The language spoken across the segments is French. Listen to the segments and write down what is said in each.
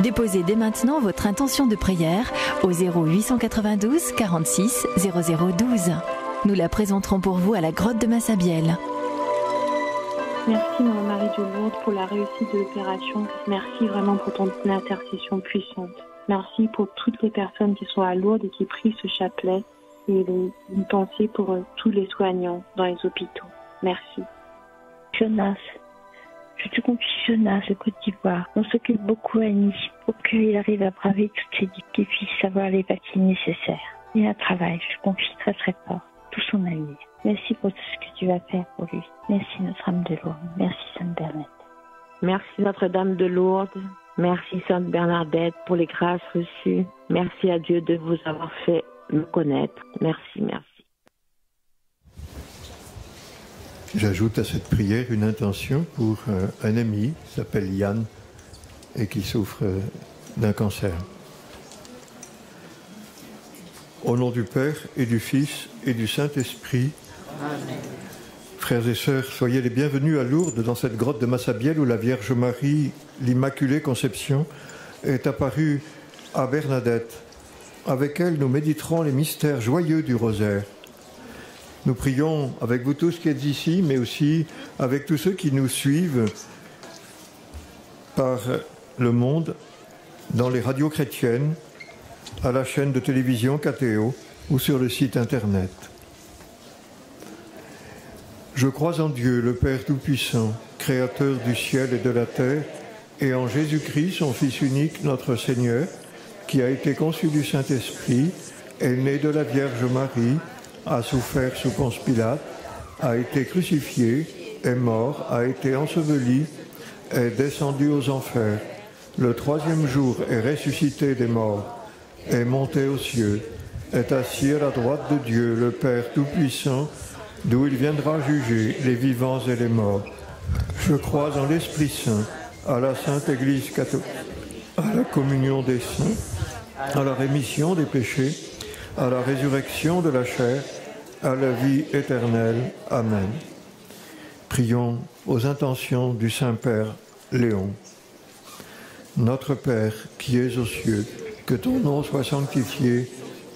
Déposez dès maintenant votre intention de prière au 0892 46 0012. Nous la présenterons pour vous à la grotte de Massabielle. Merci Maman Marie de Lourdes pour la réussite de l'opération. Merci vraiment pour ton intercession puissante. Merci pour toutes les personnes qui sont à Lourdes et qui prient ce chapelet. Et une pensée pour tous les soignants dans les hôpitaux. Merci. Jonas, je te confie Jonas de Côte d'Ivoire. On s'occupe beaucoup à Nice pour qu'il arrive à braver toutes ses dictées, qu'il puisse avoir les vaccins nécessaires. Il a un travail, je confie très très fort tout son avenir. Merci pour tout ce que tu vas faire pour lui. Merci Notre-Dame de Lourdes. Merci Sainte Bernadette. Merci Notre-Dame de Lourdes. Merci Sainte Bernadette pour les grâces reçues. Merci à Dieu de vous avoir fait me connaître. Merci, merci. J'ajoute à cette prière une intention pour un ami qui s'appelle Yann et qui souffre d'un cancer. Au nom du Père et du Fils et du Saint-Esprit, amen. Frères et sœurs, soyez les bienvenus à Lourdes dans cette grotte de Massabielle où la Vierge Marie, l'Immaculée Conception, est apparue à Bernadette. Avec elle, nous méditerons les mystères joyeux du rosaire. Nous prions avec vous tous qui êtes ici, mais aussi avec tous ceux qui nous suivent par le monde, dans les radios chrétiennes, à la chaîne de télévision KTO ou sur le site internet. Je crois en Dieu, le Père Tout-Puissant, Créateur du ciel et de la terre, et en Jésus-Christ, son Fils unique, notre Seigneur, qui a été conçu du Saint-Esprit, est né de la Vierge Marie, a souffert sous Ponce Pilate, a été crucifié, est mort, a été enseveli, est descendu aux enfers. Le troisième jour est ressuscité des morts, est monté aux cieux, est assis à la droite de Dieu, le Père Tout-Puissant, d'où il viendra juger les vivants et les morts. Je crois en l'Esprit Saint, à la Sainte Église catholique, à la communion des saints, à la rémission des péchés, à la résurrection de la chair, à la vie éternelle. Amen. Prions aux intentions du Saint-Père Léon. Notre Père, qui es aux cieux, que ton nom soit sanctifié,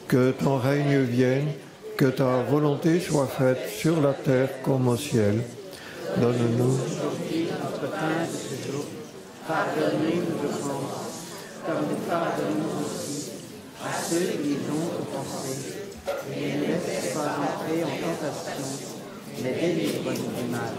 que ton règne vienne, que ta volonté soit faite sur la terre comme au ciel. Donne-nous aujourd'hui notre pain de ce jour. Pardonne-nous nos offenses, comme nous pardonnons aussi à ceux qui nous ont offensés. Et ne laisse pas entrer en tentation, mais délivre-nous du mal.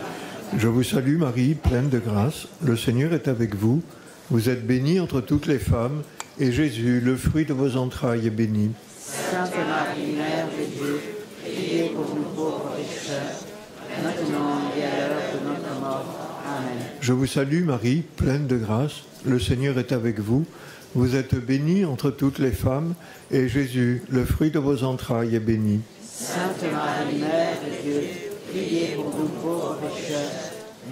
Je vous salue Marie, pleine de grâce. Le Seigneur est avec vous. Vous êtes bénie entre toutes les femmes, et Jésus, le fruit de vos entrailles, est béni. Sainte Marie, Mère de Dieu, priez pour nous pauvres pécheurs, maintenant et à l'heure de notre mort. Amen. Je vous salue Marie, pleine de grâce. Le Seigneur est avec vous. Vous êtes bénie entre toutes les femmes, et Jésus, le fruit de vos entrailles, est béni. Sainte Marie, Mère de Dieu, priez pour nous pauvres pécheurs,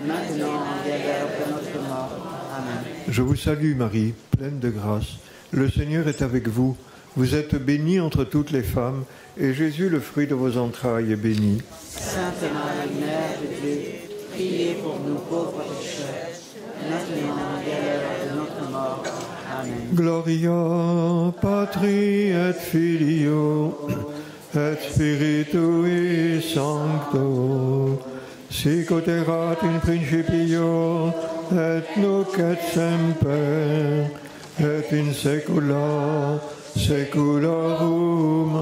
maintenant et à l'heure de notre mort. Amen. Je vous salue Marie, pleine de grâce. Le Seigneur est avec vous. Vous êtes bénie entre toutes les femmes, et Jésus, le fruit de vos entrailles, est béni. Sainte Marie, Mère de Dieu, priez pour nous pauvres pécheurs, maintenant et à l'heure de notre mort. Amen. Gloria Patri et Filio et Spiritui Sancto, sic erat in principio et nunc et semper et in saecula saeculorum.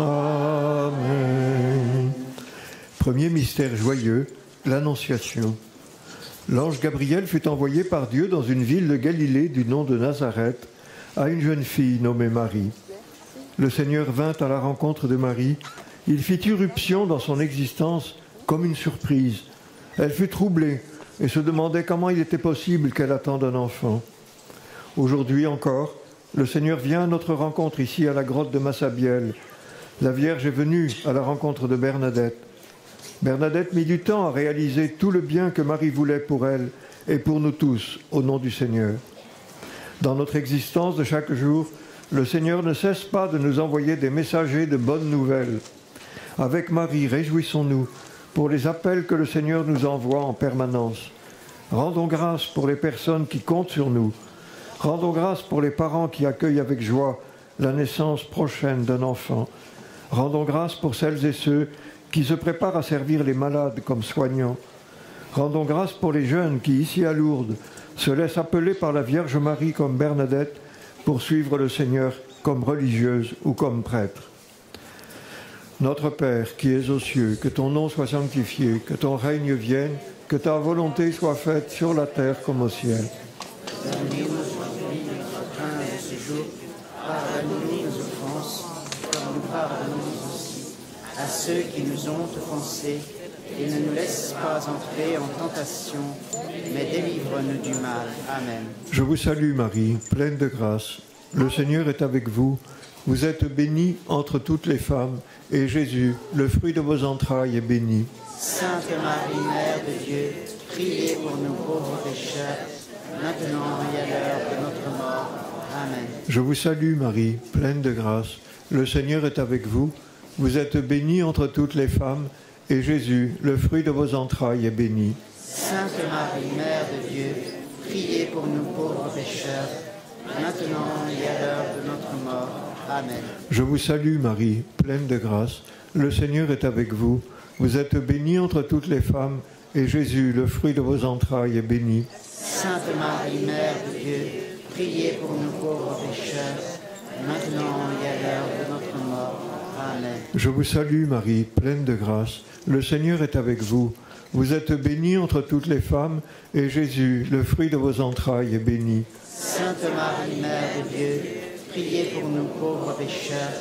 Amen. Premier mystère joyeux, l'Annonciation. L'ange Gabriel fut envoyé par Dieu dans une ville de Galilée du nom de Nazareth à une jeune fille nommée Marie. Le Seigneur vint à la rencontre de Marie. Il fit irruption dans son existence comme une surprise. Elle fut troublée et se demandait comment il était possible qu'elle attende un enfant. Aujourd'hui encore, le Seigneur vient à notre rencontre ici à la grotte de Massabielle. La Vierge est venue à la rencontre de Bernadette. Bernadette mit du temps à réaliser tout le bien que Marie voulait pour elle et pour nous tous, au nom du Seigneur. Dans notre existence de chaque jour, le Seigneur ne cesse pas de nous envoyer des messagers de bonnes nouvelles. Avec Marie, réjouissons-nous pour les appels que le Seigneur nous envoie en permanence. Rendons grâce pour les personnes qui comptent sur nous. Rendons grâce pour les parents qui accueillent avec joie la naissance prochaine d'un enfant. Rendons grâce pour celles et ceux qui se préparent à servir les malades comme soignants. Rendons grâce pour les jeunes qui, ici à Lourdes, se laissent appeler par la Vierge Marie comme Bernadette pour suivre le Seigneur comme religieuse ou comme prêtre. Notre Père qui es aux cieux, que ton nom soit sanctifié, que ton règne vienne, que ta volonté soit faite sur la terre comme au ciel. Donne-nous aujourd'hui notre pain de ce jour. Pardonne-nous nos offenses, comme nous pardonnons aussi à ceux qui nous ont offensés. Et ne nous laisse pas entrer en tentation, mais délivre-nous du mal. Amen. Je vous salue Marie, pleine de grâce. Le Seigneur est avec vous. Vous êtes bénie entre toutes les femmes, et Jésus, le fruit de vos entrailles, est béni. Sainte Marie, Mère de Dieu, priez pour nous pauvres pécheurs, maintenant et à l'heure de notre mort. Amen. Je vous salue Marie, pleine de grâce. Le Seigneur est avec vous. Vous êtes bénie entre toutes les femmes, et Jésus, le fruit de vos entrailles, est béni. Sainte Marie, Mère de Dieu, priez pour nous pauvres pécheurs, maintenant et à l'heure de notre mort. Amen. Je vous salue Marie, pleine de grâce. Le Seigneur est avec vous. Vous êtes bénie entre toutes les femmes, et Jésus, le fruit de vos entrailles, est béni. Sainte Marie, Mère de Dieu, priez pour nous pauvres pécheurs, maintenant et à l'heure de notre mort. Amen. Je vous salue Marie, pleine de grâce. Le Seigneur est avec vous. Vous êtes bénie entre toutes les femmes, et Jésus, le fruit de vos entrailles, est béni. Sainte Marie, Mère de Dieu, priez pour nous pauvres pécheurs,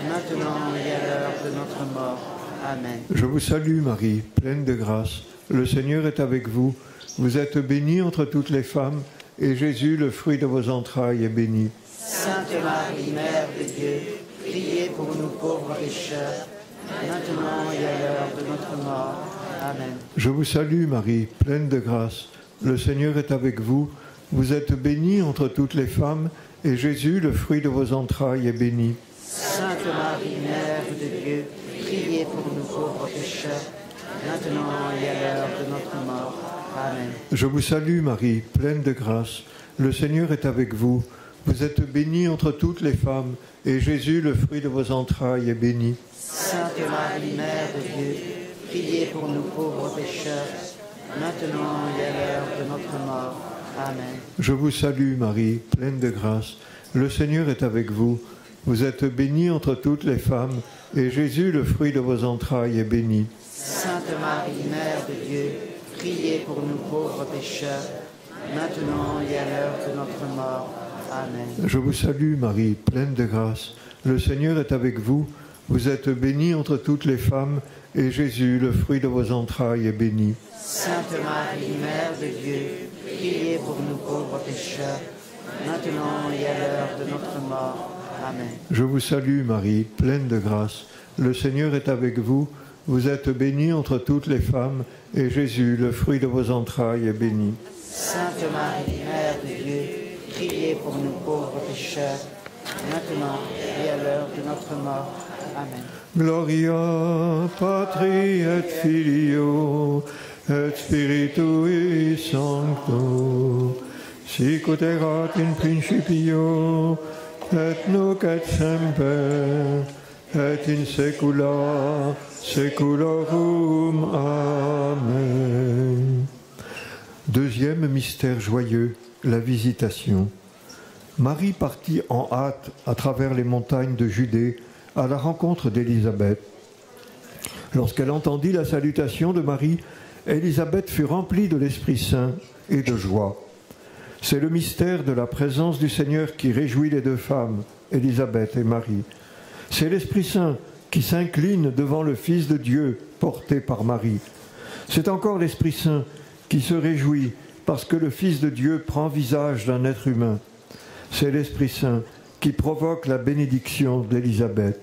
maintenant et à l'heure de notre mort. Amen. Je vous salue Marie, pleine de grâce. Le Seigneur est avec vous. Vous êtes bénie entre toutes les femmes, et Jésus, le fruit de vos entrailles, est béni. Sainte Marie, Mère de Dieu, priez pour nous pauvres pécheurs, maintenant et à l'heure de notre mort. Amen. Je vous salue Marie, pleine de grâce. Le Seigneur est avec vous. Vous êtes bénie entre toutes les femmes, et Jésus, le fruit de vos entrailles, est béni. Sainte Marie, Mère de Dieu, priez pour nous pauvres pécheurs, maintenant et à l'heure de notre mort. Amen. Je vous salue Marie, pleine de grâce. Le Seigneur est avec vous. Vous êtes bénie entre toutes les femmes, et Jésus, le fruit de vos entrailles, est béni. Sainte Marie, Mère de Dieu, priez pour nous pauvres pécheurs, maintenant et à l'heure de notre mort. Amen. Je vous salue Marie, pleine de grâce. Le Seigneur est avec vous. Vous êtes bénie entre toutes les femmes, et Jésus, le fruit de vos entrailles, est béni. Sainte Marie, Mère de Dieu, priez pour nous pauvres pécheurs, maintenant et à l'heure de notre mort. Amen. Je vous salue Marie, pleine de grâce. Le Seigneur est avec vous. Vous êtes bénie entre toutes les femmes, et Jésus, le fruit de vos entrailles, est béni. Sainte Marie, Mère de Dieu, priez pour nous pauvres pécheurs, maintenant et à l'heure de notre mort. Amen. Je vous salue Marie, pleine de grâce. Le Seigneur est avec vous. Vous êtes bénie entre toutes les femmes, et Jésus, le fruit de vos entrailles, est béni. Sainte Marie, Mère de Dieu, priez pour nous pauvres pécheurs, maintenant et à l'heure de notre mort. Amen. Gloria Patri et Filio et Spiritui Sancto, sic ut erat in principio et nunc et semper et in saecula saeculorum. Amen. Deuxième mystère joyeux, la visitation. Marie partit en hâte à travers les montagnes de Judée à la rencontre d'Élisabeth. Lorsqu'elle entendit la salutation de Marie, Élisabeth fut remplie de l'Esprit Saint et de joie. C'est le mystère de la présence du Seigneur qui réjouit les deux femmes, Élisabeth et Marie. C'est l'Esprit Saint qui s'incline devant le Fils de Dieu porté par Marie. C'est encore l'Esprit Saint qui se réjouit parce que le Fils de Dieu prend visage d'un être humain. C'est l'Esprit Saint qui provoque la bénédiction d'Élisabeth.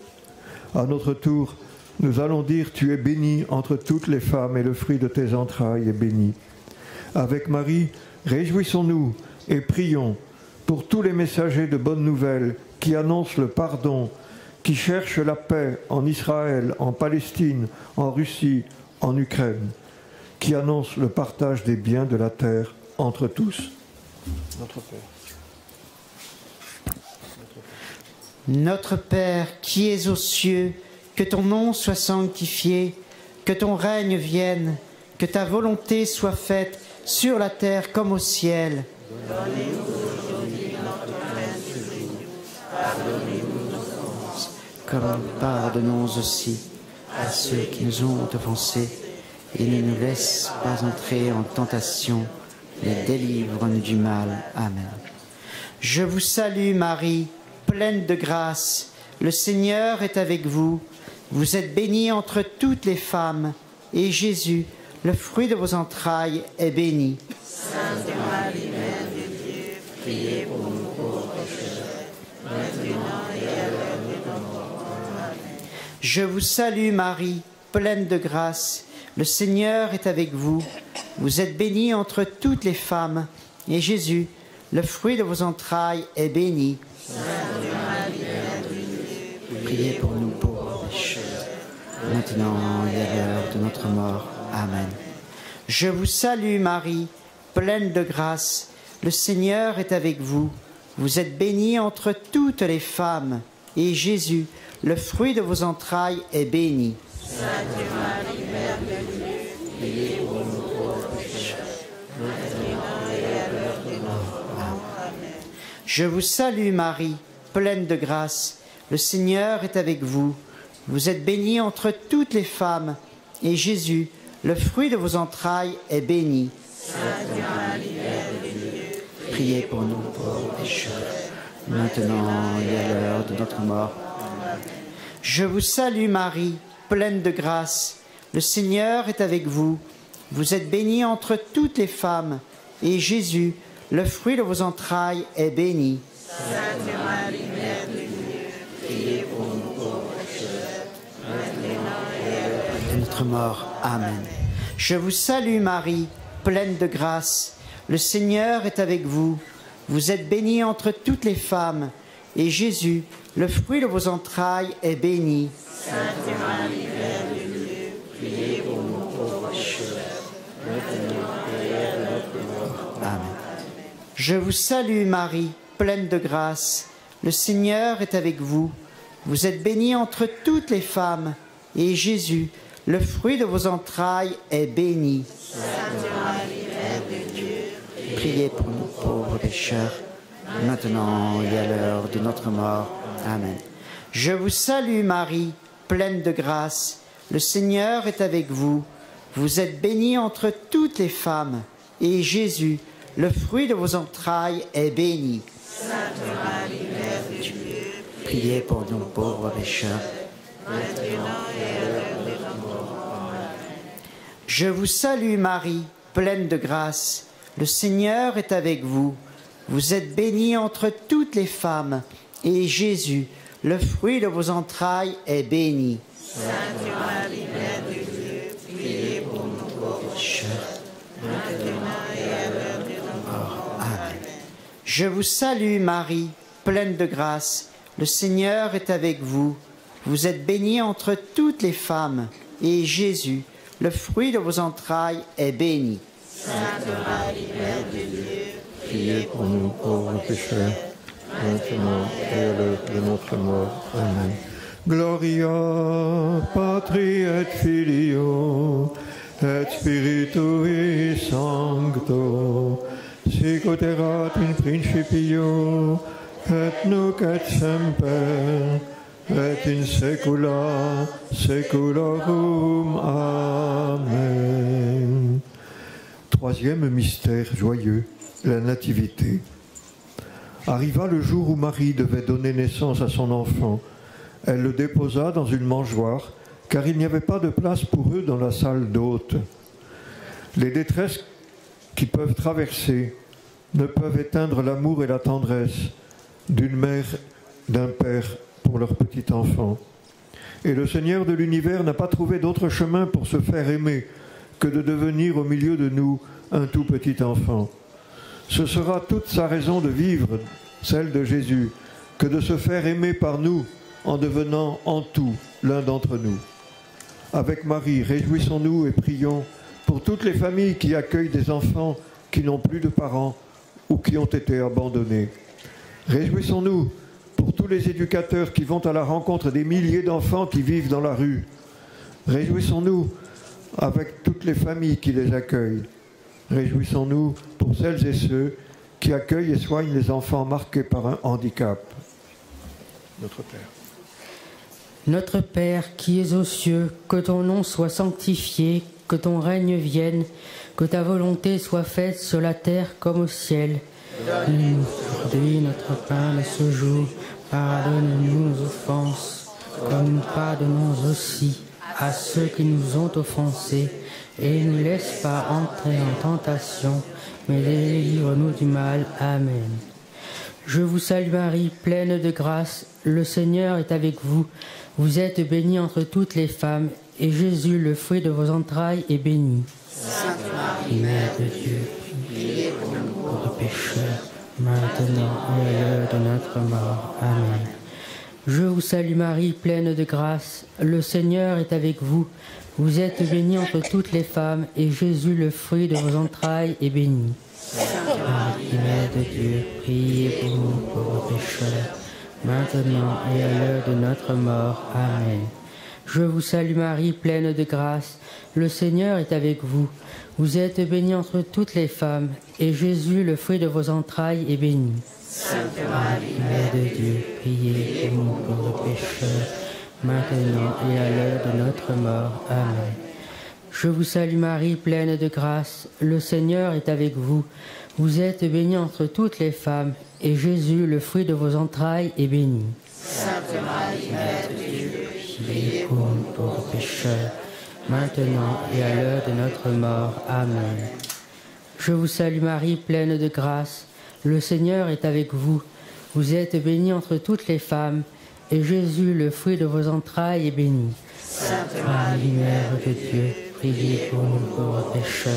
À notre tour, nous allons dire « Tu es bénie entre toutes les femmes et le fruit de tes entrailles est béni ». Avec Marie, réjouissons-nous et prions pour tous les messagers de bonnes nouvelles qui annoncent le pardon, qui cherchent la paix en Israël, en Palestine, en Russie, en Ukraine, qui annoncent le partage des biens de la terre entre tous. Notre Père. Notre Père qui es aux cieux, que ton nom soit sanctifié, que ton règne vienne, que ta volonté soit faite sur la terre comme au ciel. Donnez-nous aujourd'hui notre pain de ce jour. Pardonnez-nous nos offenses, Comme nous pardonnons aussi à ceux qui nous ont offensés, et ne nous laisse pas entrer en tentation, mais délivre-nous du mal. Amen. Je vous salue Marie, pleine de grâce, le Seigneur est avec vous. Vous êtes bénie entre toutes les femmes, et Jésus, le fruit de vos entrailles, est béni. Sainte Marie, Mère de Dieu, priez pour nous pauvres pécheurs, maintenant et à l'heure de notre mort. Amen. Je vous salue Marie, pleine de grâce, le Seigneur est avec vous. Vous êtes bénie entre toutes les femmes, et Jésus, le fruit de vos entrailles, est béni. Sainte Marie, Mère de Dieu, Priez pour nous pauvres pécheurs, maintenant et à l'heure de notre mort. Amen. Je vous salue Marie, pleine de grâce, le Seigneur est avec vous. Vous êtes bénie entre toutes les femmes, et Jésus, le fruit de vos entrailles, est béni. Sainte Marie, Mère de Dieu, priez pour nous pauvres pécheurs, maintenant et à l'heure de notre mort. Amen. Je vous salue Marie, pleine de grâce, le Seigneur est avec vous. Vous êtes bénie entre toutes les femmes, et Jésus, le fruit de vos entrailles, est béni. Sainte Marie, Mère de Dieu, Priez pour nous pauvres pécheurs, maintenant et à l'heure de notre mort. Je vous salue Marie, pleine de grâce, le Seigneur est avec vous. Vous êtes bénie entre toutes les femmes, et Jésus, le fruit de vos entrailles, est béni. Sainte Marie, Mère de Dieu, priez pour nous pauvres pécheurs, maintenant et à l'heure De notre mort. Amen. Je vous salue Marie, pleine de grâce, le Seigneur est avec vous. Vous êtes bénie entre toutes les femmes, et Jésus, le fruit de vos entrailles, est béni. Sainte Marie, Mère de Dieu, priez pour nous pauvres pécheurs, maintenant et à l'heure de notre mort. Amen. Je vous salue Marie, pleine de grâce, le Seigneur est avec vous. Vous êtes bénie entre toutes les femmes, et Jésus, le fruit de vos entrailles, est béni. Sainte Marie, Mère de Dieu, Priez pour nous pauvres pécheurs, maintenant et à l'heure de notre mort. Amen. Je vous salue Marie, pleine de grâce, le Seigneur est avec vous. Vous êtes bénie entre toutes les femmes, et Jésus, le fruit de vos entrailles, est béni. Sainte Marie, Mère de Dieu, Priez pour nous pauvres pécheurs, maintenant et à l'heure de notre mort. Amen. Je vous salue Marie, pleine de grâce, le Seigneur est avec vous. Vous êtes bénie entre toutes les femmes, et Jésus, le fruit de vos entrailles, est béni. Sainte Marie, Mère de Dieu, priez pour nous pauvres pécheurs, maintenant et à l'heure de notre mort. Amen. Je vous salue Marie, pleine de grâce, le Seigneur est avec vous. Vous êtes bénie entre toutes les femmes, et Jésus, le fruit de vos entrailles, est béni. Sainte Marie, Mère de Dieu, Priez pour nous pauvres pécheurs, maintenant et à l'heure de notre mort. Amen. Gloria Patri et Filio et Spiritui Sancto, sicut erat in principio et nunc et semper et in saecula saeculorum. Amen. Troisième mystère joyeux, la Nativité. Arriva le jour où Marie devait donner naissance à son enfant. Elle le déposa dans une mangeoire, car il n'y avait pas de place pour eux dans la salle d'hôtes. Les détresses qui peuvent traverser ne peuvent éteindre l'amour et la tendresse d'une mère, d'un père pour leur petit enfant. Et le Seigneur de l'univers n'a pas trouvé d'autre chemin pour se faire aimer que de devenir au milieu de nous un tout petit enfant. Ce sera toute sa raison de vivre, celle de Jésus, que de se faire aimer par nous en devenant en tout l'un d'entre nous. Avec Marie, réjouissons-nous et prions pour toutes les familles qui accueillent des enfants qui n'ont plus de parents ou qui ont été abandonnés. Réjouissons-nous pour tous les éducateurs qui vont à la rencontre des milliers d'enfants qui vivent dans la rue. Réjouissons-nous avec toutes les familles qui les accueillent. Réjouissons-nous pour celles et ceux qui accueillent et soignent les enfants marqués par un handicap. Notre Père. Notre Père qui es aux cieux, que ton nom soit sanctifié, que ton règne vienne, que ta volonté soit faite sur la terre comme au ciel. Donne-nous aujourd'hui notre pain de ce jour. Pardonne-nous nos offenses, comme nous pardonnons aussi à ceux qui nous ont offensés. Et ne nous laisse pas entrer en tentation, mais délivre-nous du mal. Amen. Je vous salue Marie, pleine de grâce, le Seigneur est avec vous. Vous êtes bénie entre toutes les femmes, et Jésus, le fruit de vos entrailles, est béni. Sainte Marie, Mère de Dieu, priez pour nous pauvres pécheurs, maintenant et à l'heure de notre mort. Amen. Je vous salue Marie, pleine de grâce, le Seigneur est avec vous. Vous êtes bénie entre toutes les femmes, et Jésus, le fruit de vos entrailles, est béni. Sainte Marie, Mère de Dieu, priez pour nous pauvres pécheurs, maintenant et à l'heure de notre mort. Amen. Je vous salue Marie, pleine de grâce, le Seigneur est avec vous. Vous êtes bénie entre toutes les femmes, et Jésus, le fruit de vos entrailles, est béni. Sainte Marie, Mère de Dieu, priez pour nous pauvres pécheurs, maintenant et à l'heure de notre mort. Amen. Je vous salue Marie, pleine de grâce, le Seigneur est avec vous. Vous êtes bénie entre toutes les femmes, et Jésus, le fruit de vos entrailles, est béni. Sainte Marie, Mère de Dieu, priez pour nous pauvres pécheurs, maintenant et à l'heure de notre mort. Amen. Je vous salue Marie, pleine de grâce, le Seigneur est avec vous. Vous êtes bénie entre toutes les femmes, et Jésus, le fruit de vos entrailles, est béni. Sainte Marie, Mère de Dieu, priez pour nous pauvres pécheurs,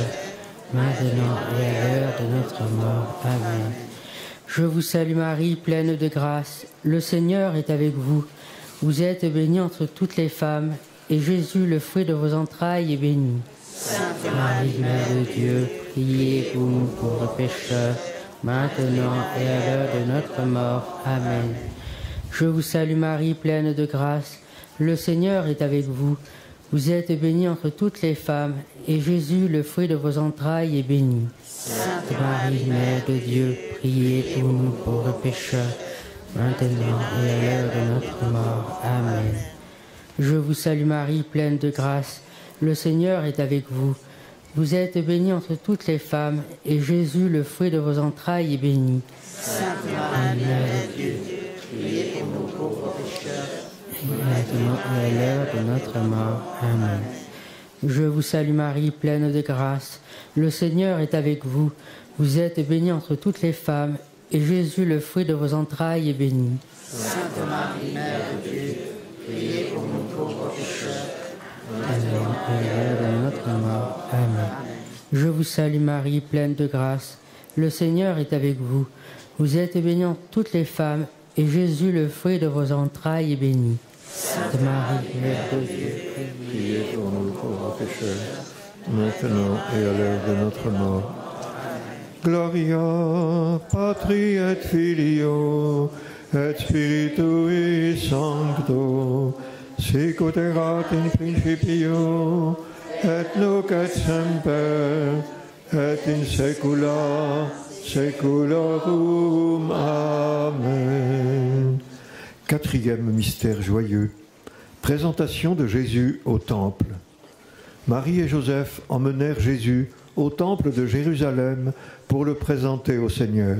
maintenant et à l'heure de notre mort. Amen. Je vous salue Marie, pleine de grâce, le Seigneur est avec vous. Vous êtes bénie entre toutes les femmes, et Jésus, le fruit de vos entrailles, est béni. Sainte Marie, Mère de Dieu, priez pour nous pauvres pécheurs, maintenant et à l'heure de notre mort. Amen. Je vous salue Marie, pleine de grâce, le Seigneur est avec vous. Vous êtes bénie entre toutes les femmes, et Jésus, le fruit de vos entrailles, est béni. Sainte Marie, Mère de Dieu, priez pour nous pauvres pécheurs, maintenant et à l'heure de notre mort. Amen. Je vous salue Marie, pleine de grâce, le Seigneur est avec vous. Vous êtes bénie entre toutes les femmes, et Jésus, le fruit de vos entrailles, est béni. Sainte Marie, Mère de Dieu, priez pour nous pauvres pécheurs, maintenant et à l'heure de notre mort. Amen. Je vous salue Marie, pleine de grâce, le Seigneur est avec vous. Vous êtes bénie entre toutes les femmes, et Jésus, le fruit de vos entrailles, est béni. Sainte Marie, Mère de Dieu, priez pour nous pauvres pécheurs, maintenant et à l'heure de notre mort. Amen. Je vous salue Marie, pleine de grâce, le Seigneur est avec vous. Vous êtes bénie entre toutes les femmes, et Jésus, le fruit de vos entrailles, est béni. Sainte Marie, Mère de Dieu, Priez pour nous pauvres pécheurs, maintenant et à l'heure de notre mort. Gloria Patri et Filio et Spiritui Sancto, sicut erat in principio et nunc et semper et in saecula saeculorum. Amen. Quatrième mystère joyeux, présentation de Jésus au Temple. Marie et Joseph emmenèrent Jésus au Temple de Jérusalem pour le présenter au Seigneur.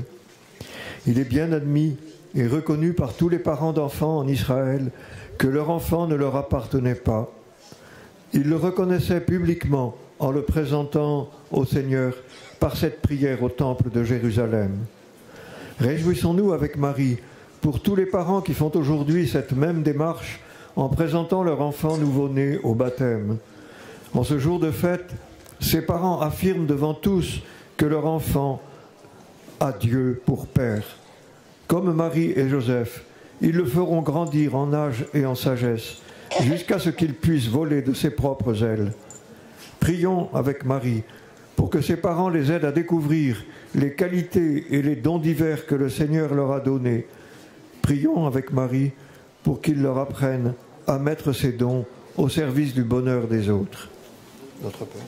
Il est bien admis et reconnu par tous les parents d'enfants en Israël que leur enfant ne leur appartenait pas. Ils le reconnaissaient publiquement en le présentant au Seigneur par cette prière au Temple de Jérusalem. Réjouissons-nous avec Marie pour tous les parents qui font aujourd'hui cette même démarche en présentant leur enfant nouveau-né au baptême. En ce jour de fête, ces parents affirment devant tous que leur enfant a Dieu pour Père. Comme Marie et Joseph, ils le feront grandir en âge et en sagesse, jusqu'à ce qu'il puisse voler de ses propres ailes. Prions avec Marie pour que ses parents les aident à découvrir les qualités et les dons divers que le Seigneur leur a donnés, Prions avec Marie pour qu'il leur apprenne à mettre ses dons au service du bonheur des autres. Notre Père.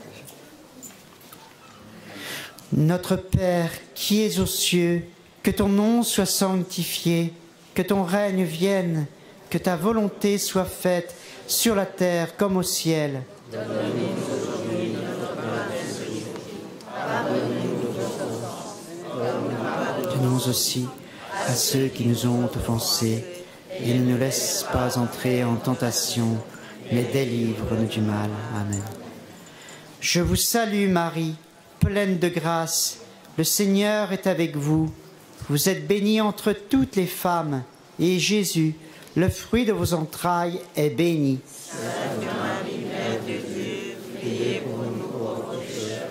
Notre Père qui es aux cieux, que ton nom soit sanctifié, que ton règne vienne, que ta volonté soit faite sur la terre comme au ciel. Donne-nous aujourd'hui notre pain quotidien. Pardonne-nous nos offenses, comme nous pardonnons Pardonne-nous aussi à ceux qui nous ont offensés, et ne nous laisse pas entrer en tentation, mais délivre-nous du mal. Amen. Je vous salue Marie, pleine de grâce, le Seigneur est avec vous. Vous êtes bénie entre toutes les femmes, et Jésus, le fruit de vos entrailles, est béni. Sainte Marie, Mère de Dieu, priez pour nous pauvres pécheurs,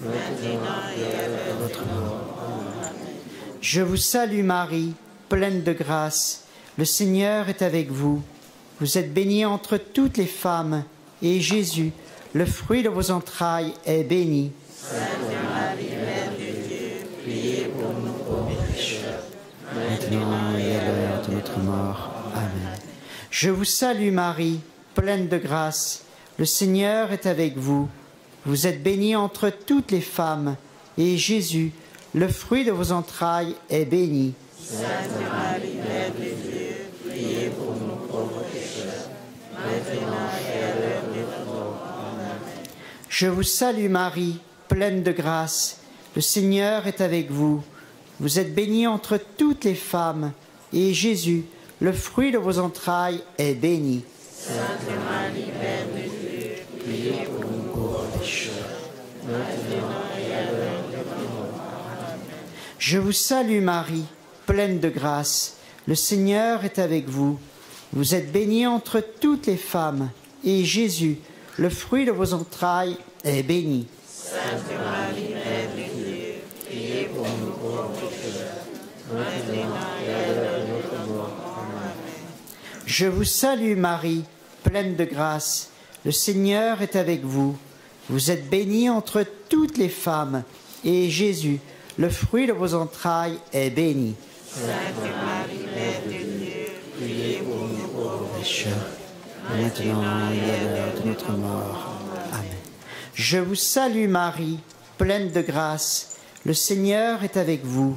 maintenant et à l'heure de notre mort. Amen. Je vous salue Marie, pleine de grâce, le Seigneur est avec vous. Vous êtes bénie entre toutes les femmes, et Jésus, le fruit de vos entrailles, est béni. Sainte Marie, Mère de Dieu, priez pour nous pauvres pécheurs, Maintenant et à l'heure de notre mort. Amen. Je vous salue Marie, pleine de grâce, le Seigneur est avec vous. Vous êtes bénie entre toutes les femmes, et Jésus, le fruit de vos entrailles, est béni. Sainte Marie, Mère de Dieu, priez pour nous pauvres pécheurs, maintenant et à l'heure de notre mort. Amen. Je vous salue Marie, pleine de grâce, le Seigneur est avec vous. Vous êtes bénie entre toutes les femmes, et Jésus, le fruit de vos entrailles, est béni. Sainte Marie, Mère de Dieu, priez pour nous pauvres pécheurs, maintenant et à l'heure de notre mort. Amen. Je vous salue Marie, pleine de grâce, le Seigneur est avec vous. Vous êtes bénie entre toutes les femmes, et Jésus, le fruit de vos entrailles, est béni. Sainte Marie, Mère de Dieu, priez pour nous pauvres pécheurs, maintenant et à l'heure de notre mort. Amen. Je vous salue Marie, pleine de grâce, le Seigneur est avec vous. Vous êtes bénie entre toutes les femmes, et Jésus, le fruit de vos entrailles, est béni. Sainte Marie, Mère de Dieu, priez pour nous pauvres pécheurs, Maintenant et à l'heure de notre mort. Amen. Je vous salue Marie, pleine de grâce, le Seigneur est avec vous.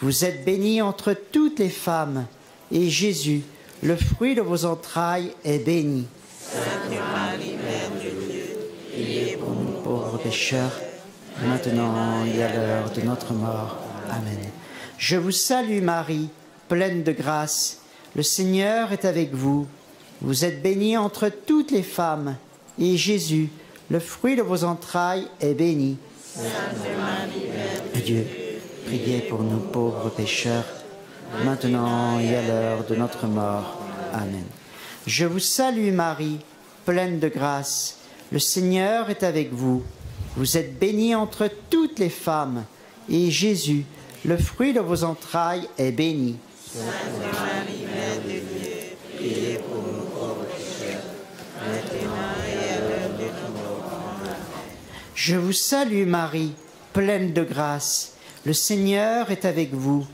Vous êtes bénie entre toutes les femmes, et Jésus, le fruit de vos entrailles, est béni. Sainte Marie, Mère de Dieu, priez pour nous Pauvres pécheurs, maintenant et à l'heure de notre mort. Amen. Je vous salue Marie, pleine de grâce, le Seigneur est avec vous. Vous êtes bénie entre toutes les femmes, et Jésus, le fruit de vos entrailles, est béni. Sainte Marie, Mère de Dieu, priez pour nous pauvres pécheurs, maintenant et à l'heure de notre mort. Amen. Je vous salue Marie, pleine de grâce, le Seigneur est avec vous. Vous êtes bénie entre toutes les femmes, et Jésus, le fruit de vos entrailles, est béni. Sainte Marie, Mère de Dieu, priez pour nous pauvres pécheurs, maintenant et à l'heure de notre mort. Amen. Je vous salue Marie, pleine de grâce, le Seigneur est avec vous.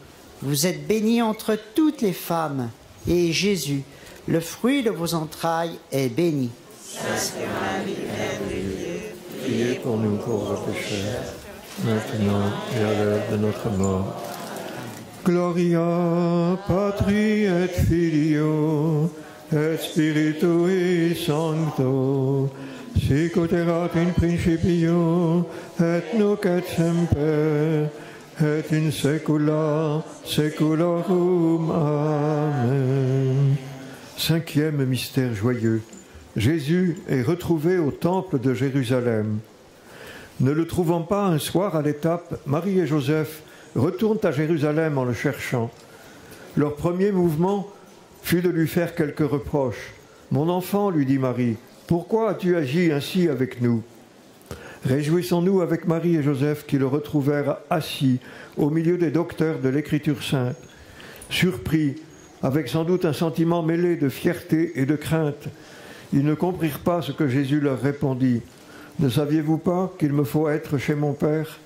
Vous êtes bénie entre toutes les femmes, et Jésus, le fruit de vos entrailles, est béni. Sainte Marie, Mère de Dieu, Priez pour nous pauvres pécheurs, maintenant et à l'heure de notre mort. Gloria Patri et Filio et Spiritui Sancto, sic erat in principio et nunc et semper et in saecula saeculorum. Amen. Cinquième mystère joyeux. Jésus est retrouvé au temple de Jérusalem. Ne le trouvant pas un soir à l'étape, Marie et Joseph retournent à Jérusalem en le cherchant. Leur premier mouvement fut de lui faire quelques reproches. « Mon enfant, lui dit Marie, pourquoi as-tu agi ainsi avec nous ?» Réjouissons-nous avec Marie et Joseph qui le retrouvèrent assis au milieu des docteurs de l'Écriture sainte. Surpris, avec sans doute un sentiment mêlé de fierté et de crainte, ils ne comprirent pas ce que Jésus leur répondit. « Ne saviez-vous pas qu'il me faut être chez mon Père ?»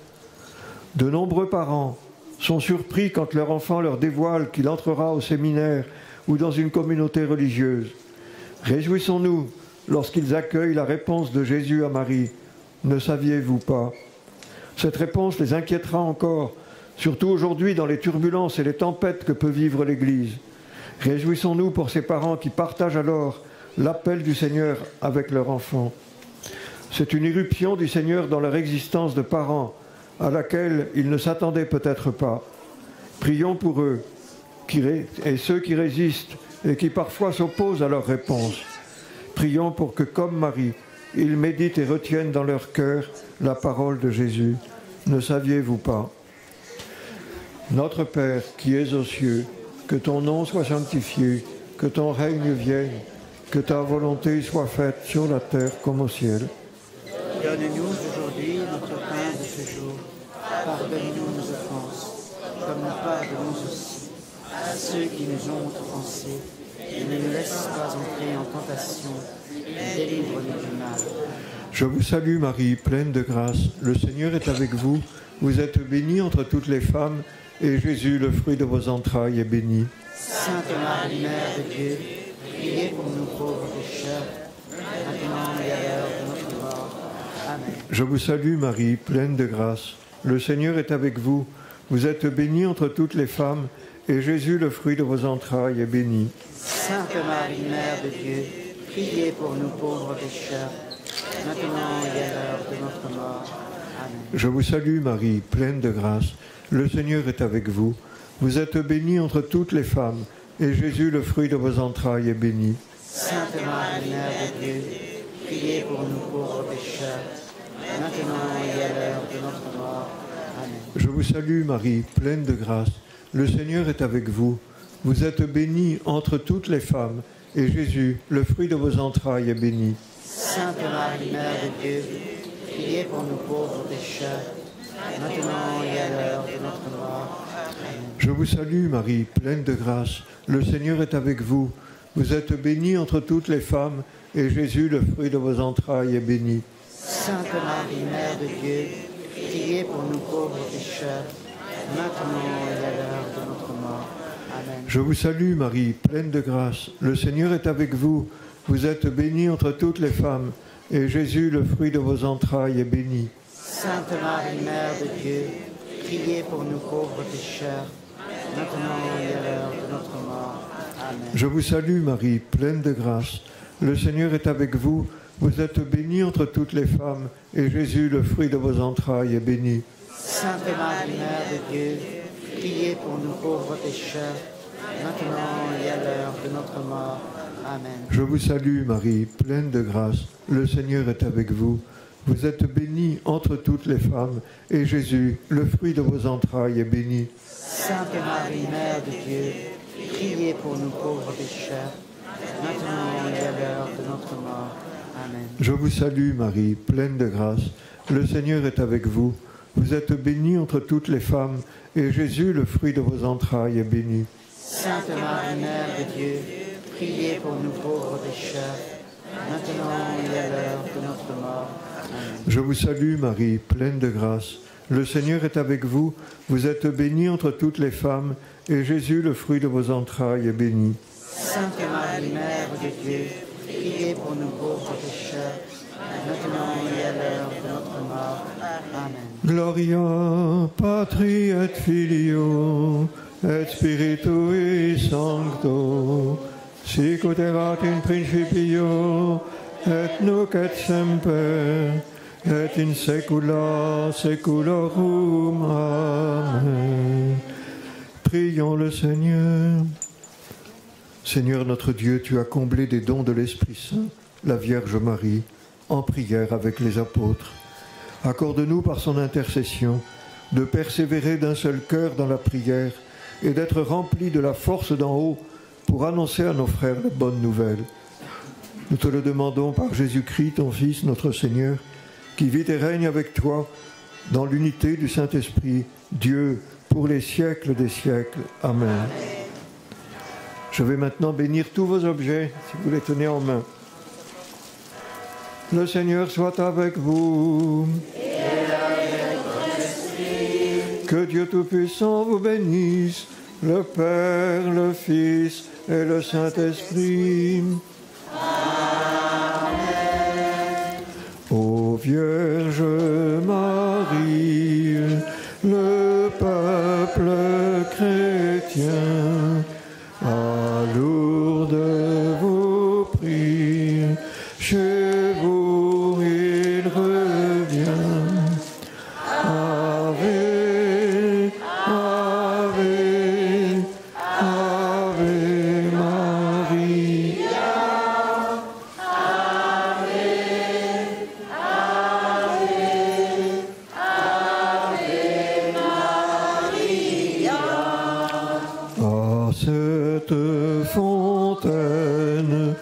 De nombreux parents sont surpris quand leur enfant leur dévoile qu'il entrera au séminaire ou dans une communauté religieuse. Réjouissons-nous lorsqu'ils accueillent la réponse de Jésus à Marie. Ne saviez-vous pas ? Cette réponse les inquiétera encore, surtout aujourd'hui dans les turbulences et les tempêtes que peut vivre l'Église. Réjouissons-nous pour ces parents qui partagent alors l'appel du Seigneur avec leur enfant. C'est une irruption du Seigneur dans leur existence de parents, à laquelle ils ne s'attendaient peut-être pas. Prions pour eux et ceux qui résistent et qui parfois s'opposent à leur réponse. Prions pour que, comme Marie, ils méditent et retiennent dans leur cœur la parole de Jésus. Ne saviez-vous pas ? Notre Père qui es aux cieux, que ton nom soit sanctifié, que ton règne vienne, que ta volonté soit faite sur la terre comme au ciel. Donne-nous aujourd'hui notre pain de ce jour. Pardonne-nous nos offenses, comme nous pardonnons aussi à ceux qui nous ont offensés. Et ne nous laisse pas entrer en tentation, mais délivre-nous du mal. Je vous salue Marie, pleine de grâce. Le Seigneur est avec vous. Vous êtes bénie entre toutes les femmes, et Jésus, le fruit de vos entrailles, est béni. Sainte Marie, Mère de Dieu, priez pour nous pauvres pécheurs, maintenant et à l'heure de notre mort. Amen. Je vous salue Marie, pleine de grâce. Le Seigneur est avec vous. Vous êtes bénie entre toutes les femmes, et Jésus, le fruit de vos entrailles, est béni. Sainte Marie, Mère de Dieu, priez pour nous pauvres pécheurs, maintenant et à l'heure de notre mort. Amen. Je vous salue Marie, pleine de grâce. Le Seigneur est avec vous. Vous êtes bénie entre toutes les femmes, et Jésus, le fruit de vos entrailles, est béni. Sainte Marie, Mère de Dieu, priez pour nous pauvres pécheurs, maintenant et à l'heure de notre mort. Amen. Je vous salue Marie, pleine de grâce. Le Seigneur est avec vous. Vous êtes bénie entre toutes les femmes, et Jésus, le fruit de vos entrailles, est béni. Sainte Marie, Mère de Dieu, priez pour nous pauvres pécheurs, maintenant et à l'heure de notre mort. Amen. Je vous salue Marie, pleine de grâce. Le Seigneur est avec vous. Vous êtes bénie entre toutes les femmes, et Jésus, le fruit de vos entrailles, est béni. Sainte Marie, Mère de Dieu, priez pour nous pauvres pécheurs, maintenant et à l'heure de notre mort. Amen. Je vous salue Marie, pleine de grâce. Le Seigneur est avec vous. Vous êtes bénie entre toutes les femmes, et Jésus, le fruit de vos entrailles, est béni. Sainte Marie, Mère de Dieu, priez pour nous pauvres pécheurs, maintenant et à l'heure de notre mort. Amen. Je vous salue Marie, pleine de grâce. Le Seigneur est avec vous. Vous êtes bénie entre toutes les femmes, et Jésus, le fruit de vos entrailles, est béni. Sainte Marie, Mère de Dieu, priez pour nous pauvres pécheurs, maintenant et à l'heure de notre mort. Amen. Je vous salue Marie, pleine de grâce. Le Seigneur est avec vous. Vous êtes bénie entre toutes les femmes, et Jésus, le fruit de vos entrailles, est béni. Sainte Marie, Mère de Dieu, priez pour nous pauvres pécheurs, maintenant et à l'heure de notre mort. Amen. Je vous salue Marie, pleine de grâce. Le Seigneur est avec vous. Vous êtes bénie entre toutes les femmes, et Jésus, le fruit de vos entrailles, est béni. Sainte Marie, Mère de Dieu, priez pour nous pauvres pécheurs, maintenant et à l'heure de notre mort. Amen. Je vous salue Marie, pleine de grâce. Le Seigneur est avec vous. Vous êtes bénie entre toutes les femmes, et Jésus, le fruit de vos entrailles, est béni. Sainte Marie, Mère de Dieu, priez pour nous pauvres pécheurs, maintenant et à l'heure de notre mort. Amen. Gloria Patri et Filio et Spiritui Sancto, sic ut erat in principio et nunc et semper et in saecula saeculorum. Amen. Prions le Seigneur. Seigneur notre Dieu, tu as comblé des dons de l'Esprit Saint la Vierge Marie en prière avec les apôtres. Accorde-nous par son intercession de persévérer d'un seul cœur dans la prière et d'être remplis de la force d'en haut pour annoncer à nos frères la bonne nouvelle. Nous te le demandons par Jésus-Christ, ton Fils, notre Seigneur, qui vit et règne avec toi dans l'unité du Saint-Esprit, Dieu, pour les siècles des siècles. Amen. Je vais maintenant bénir tous vos objets, si vous les tenez en main. Le Seigneur soit avec vous. Et avec votre esprit. Que Dieu Tout-Puissant vous bénisse, le Père, le Fils et le Saint-Esprit. Amen. Ô Vierge Marie, le peuple chrétien, à Lourdes vous prie, chez vous il revient. Ave, Ave, Ave Maria. À cette fontaine,